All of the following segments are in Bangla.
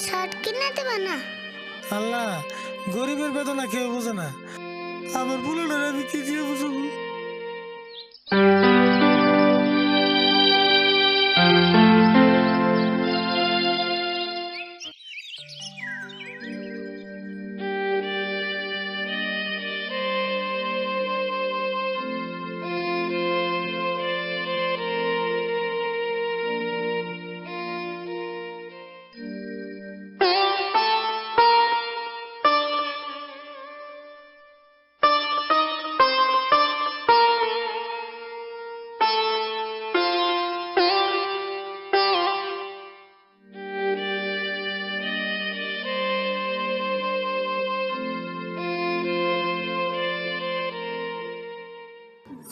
শার্ট কিনে দেবে না? আল্লাহ, গরিবের বেদনা কেউ বোঝে না। আমার বুলেটের আমি কি দিয়ে বুঝবো?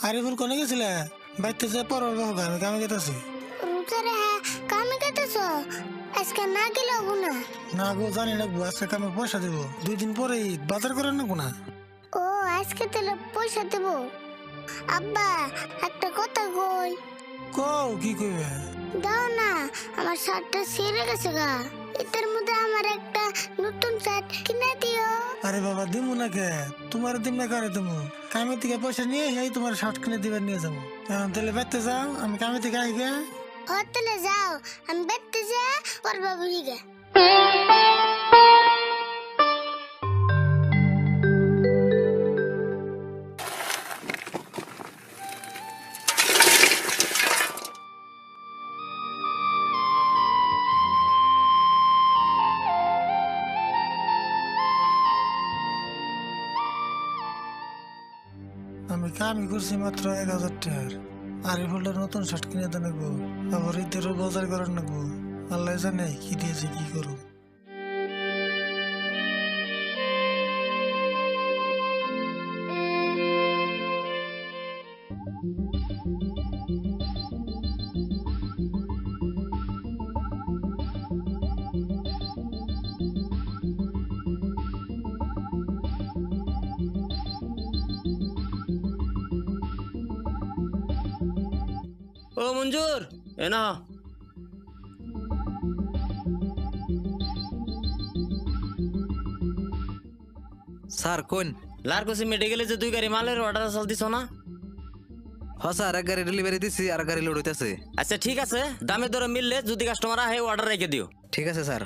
আরিফুল কোনে গেছিলে? বাইতে যে পড়ার বাবা আমি কামে গেতেছি। রুজারে হ্যাঁ কামে গেতেছ? আজকে না গেলে হবো না। না গো, জানি না গো, আজকে কামে পয়সা দেবো। 2 দিন পরে বাজার করেন না কোনা। ও আজকে তাহলে পয়সা দেব। আব্বা একটা কথা কই। কও, কি কইবে? দাও না, আমার শার্টটা ছিঁড়ে গেছে গা। এটার মধ্যে আমার একটা নতুন শার্ট কিনে দিও। আরে বাবা, দিমু না কে? তোমার দিম না কারে দিমু? কামে থেকে পয়সা নিয়ে এই তোমার শার্ট কিনে দিবার নিয়ে যাবো। এখন তাহলে বাইতে যাও, আমি কামে থেকে আই গে। হোটেলে যাও, আমি বেড়তে যা পড়বা বুঝি গে। আমি কামই করছি মাত্র 1000 টাকার। আরিফুলটার নতুন শার্ট কিনে দেন গো, আবার ঈদেরও বাজার করেন না গো। আল্লাহ জানে কি দিয়েছে, কি করবো। ও মঞ্জুর, এ না স্যার কোন? লারকুসি মেডিকেলে যে 2 গাড়ি মালের অর্ডার চাল দিছ না? হ স্যার, এক গাড়ি ডেলিভারি দিছি, আর এক গাড়ি লোড হইতেছে। আচ্ছা ঠিক আছে, দামে দরে মিললে যদি কাস্টমার আহে অর্ডার রেখে দিও। ঠিক আছে স্যার।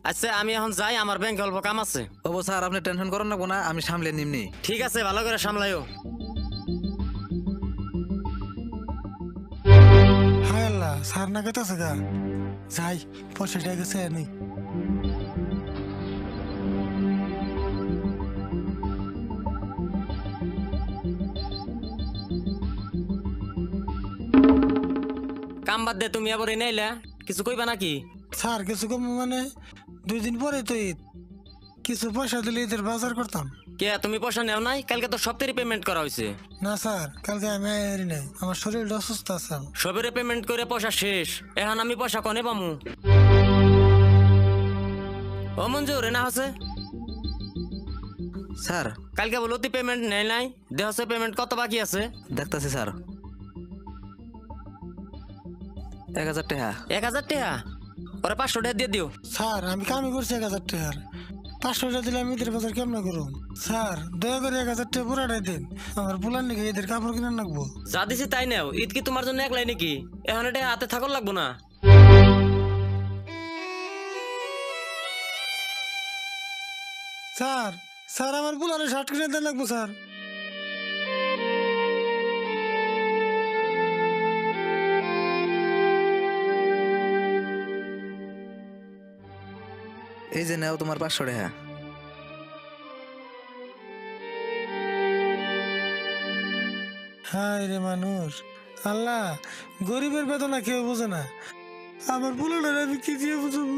আচ্ছা আমি এখন যাই, আমার ব্যাংকে অল্প কাম আছে। ওবো স্যার, আপনি টেনশন করেন না, কোনা আমি সামলে নিমনি। ঠিক আছে, ভালো করে সামলাইও। হায় আল্লাহ, সার না গেতেছে গা। যাই, পয়সাটা গেছে নেই। কাম বাদ দে, তুমি আবার এনে আইলা, কিছু কইবা নাকি? স্যার কিছু কম মানে 2 দিন পরে তো ঈদ, কিছু পয়সা দিলে ঈদের বাজার করতাম। কে তুমি পয়সা নেও নাই? কালকে তো সপ্তাহে পেমেন্ট করা হয়েছে। না স্যার, কালকে আমি আইরি নাই, আমার শরীরটা অসুস্থ আছে। সবেরে পেমেন্ট করে পয়সা শেষ, এখন আমি পয়সা কনে পামু? ও মঞ্জুর, এনা আছে স্যার কালকে বলো তুই পেমেন্ট নেই নাই, দেহ পেমেন্ট কত বাকি আছে? দেখতাছি স্যার। 1000 টাকা। 1000 টাকা? ওরা 500 টাকা দিয়ে দিও। স্যার আমি কামই করছি 1000 টাকার, 500 টাকা দিলে আমি ঈদের বাজার কেমন করুন? স্যার দয়া করে 1000 টাকা পুরাটাই দিন, আমার বুলার নাকি ঈদের কাপড় কিনে রাখবো। যা দিছি তাই নেও, ঈদ কি তোমার জন্য একলাই নাকি? এখন এটা হাতে থাকল লাগবো না? স্যার, স্যার আমার বুলারে শার্ট কিনে দেন লাগবো স্যার। এই যে নেও তোমার 500 টাকা। হায় রে মানুষ, আল্লাহ, গরিবের বেদনা কেউ বোঝে না। আমার বুলারে আমি কি দিয়ে বুঝবো?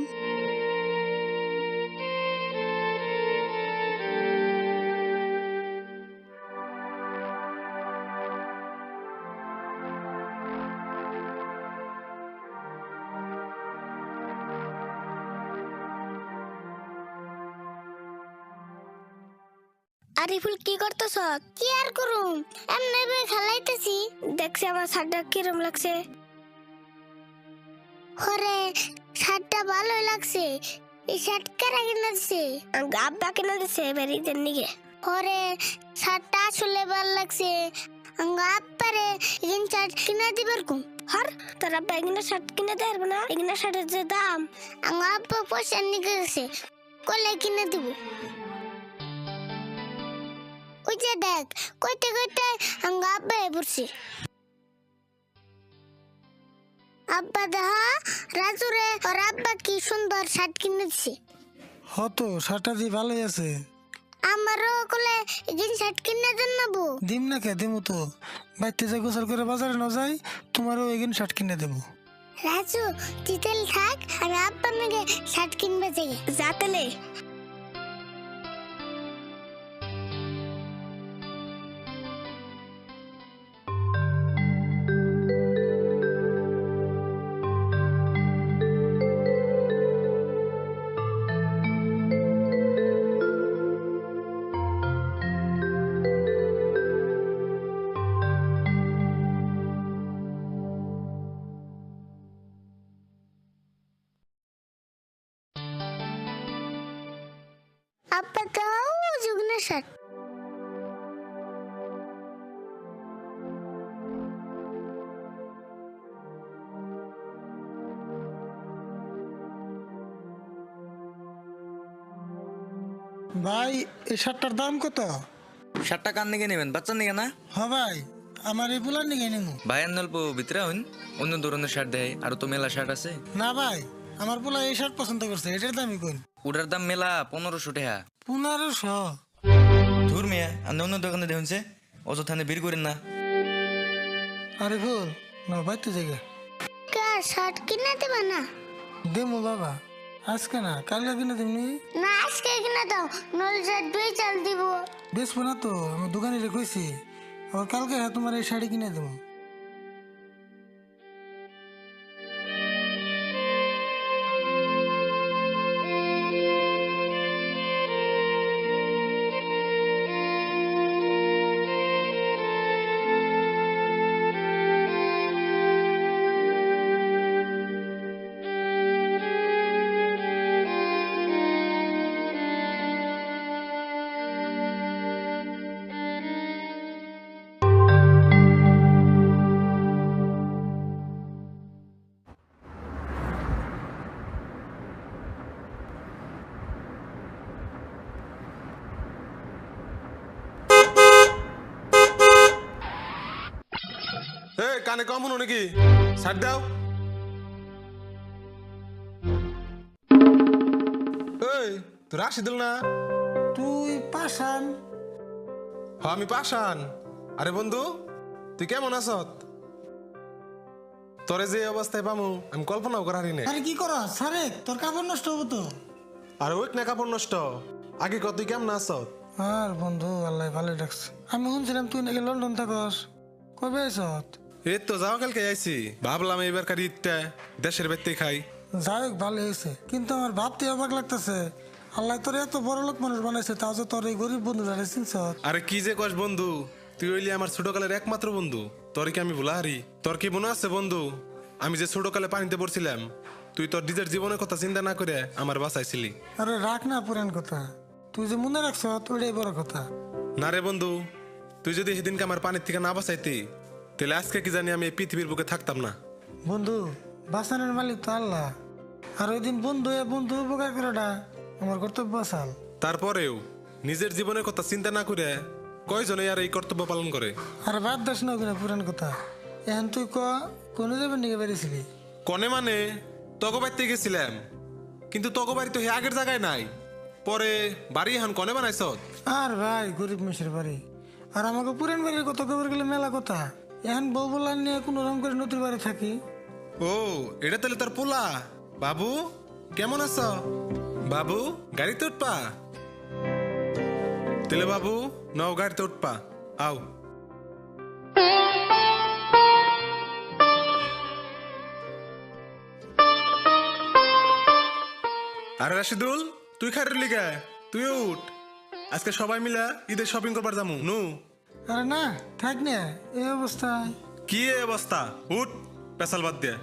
আরিফুল কি করতেছ? কি আর করুম, এমনি খেলাইতেছি। দেখছি আমার শার্টটা কিরম লাগছে। হরে শার্টটা ভালোই লাগছে, এই শার্ট কারা কিনে দিছে? আব্বা কিনে দিছে বেরিদের নিগে। ওরে শার্টটা আসলে ভালো লাগছে। আব্বারে এই শার্ট কিনে দিবার কম। হর তোর আব্বা এগুলো শার্ট কিনে দেয় না? এগুলো শার্টের যে দাম, আব্বা পয়সা নিয়ে গেছে, কলে কিনে দিব। ওই যে দেখ, কইতে কইতে আব্বা পড়ছে। আব্বা দেখা রাজুরে ওর আব্বা কি সুন্দর শার্ট কিনে দিছে। হতো শার্টটা দিয়ে ভালোই আছে। আমারও কলে এই শার্ট কিনে দেন না বউ। দিম না কে দিমু তো, বাইতে যে গোসল করে বাজারে না যাই, তোমারও এগিন শার্ট কিনে দেবো। রাজু তিতেল থাক, আমি আব্বা নাকি শার্ট কিনবে যাই যাতেলে। আব্বা দাও জুগনা শার্ট। ভাই এই শার্টটার দাম কত? শার্টটা কার নিকে নেবেন, বাচ্চার নিকে না? হ ভাই, আমার এই পুলার নিকে নিমু। ভাই অল্প ভিতরে হইন, অন্য ধরনের শার্ট দেয়, আর তো মেলা শার্ট আছে। না ভাই, আমার পোলা এই শার্ট পছন্দ করছে, এটার দামই কোন? ওটার দাম মেলা 1500 টাকা। 1500? ধুর মিয়া, আর অন্য দোকানে দেখুনছে, অযথানে ভিড় করেন না। আরে ভুল না, বাইতে জায়গা কা শার্ট কিনে দেবে না? দেমু বাবা, আজকে না কালকে কিনে দিমনি। না আজকে কিনে দাও, নল শার্ট দুই চাল দিব। বেচবো না তো, আমি দোকানে কইছি, আবার কালকে তোমার এই শাড়ি কিনে দেবো। কানে কম হলো নাকি? ছাড় দাও। এই তোর রাশিদুল না? তুই পাশান? হ্যাঁ আমি পাশান। আরে বন্ধু তুই কেমন আছ? তোরে যে অবস্থায় পামু আমি কল্পনাও করারি না। আরে কি কর সারে, তোর কাপড় নষ্ট হবো তো। আর ওই না কাপড় নষ্ট, আগে কত তুই কেমন আছ? আর বন্ধু আল্লাহ ভালো ডাকছে। আমি শুনছিলাম তুই নাকি লন্ডন থাকস, কবে আইছত? এই তো যাও কালকে আইছি, ভাবলাম এইবারকার ঈদটা দেশের বাড়িতে খাই। যাই হোক ভালো হয়েছে, কিন্তু আমার ভাবতে অবাক লাগতেছে, আল্লাহ তোর এত বড় লোক মানুষ বানাইছে, তাও যে তোর এই গরিব বন্ধু যারা চিনছ। আরে কি যে কস বন্ধু, তুই হইলি আমার ছোটকালের একমাত্র বন্ধু, তোর কি আমি ভুলা হারি? তোর কি মনে আছে বন্ধু, আমি যে ছোটকালে পানিতে পড়ছিলাম, তুই তোর নিজের জীবনের কথা চিন্তা না করে আমার বাঁচাইছিলি। আরে রাখ না পুরান কথা, তুই যে মনে রাখছ ওইটাই বড় কথা। না রে বন্ধু, তুই যদি সেদিনকে আমার পানির থেকে না বাঁচাইতি, তাহলে আজকে কি জানি আমি এই পৃথিবীর বুকে থাকতাম না। বন্ধু বাঁচানোর মালিক তো আল্লাহ, আর ওই দিন বন্ধু বন্ধু উপকার করাটা আমার কর্তব্য আসাল। তারপরেও নিজের জীবনের কথা চিন্তা না করে কয়জনে আর এই কর্তব্য পালন করে? আর বাদ দাস না ওখানে পুরান কথা, এখন তুই কোন যাবেন নিকে বেরিয়েছিলি? কনে মানে তগো বাড়িতে গেছিলাম, কিন্তু তগো বাড়ি তো হে আগের জায়গায় নাই, পরে বাড়ি এখন কনে বানাইছ? আর ভাই গরিব মেশের বাড়ি, আর আমাকে পুরান বাড়ির কথা খবর গেলে মেলা কথা, এখন বউ বলার নিয়ে কোন রকম করে নতুন বাড়ি থাকি। ও এটা তাহলে তার পোলা। বাবু কেমন আছ? বাবু গাড়িতে উঠপা? তাহলে বাবু নাও গাড়িতে উঠপা, আও। আরে রাশিদুল তুই খারের লিগা, তুই উঠ, আজকে সবাই মিলা ঈদের শপিং করবার যামু নু। আরে না থাক না এই অবস্থায়। কি এই অবস্থা, উঠ পেশাল বাদ দিয়ে।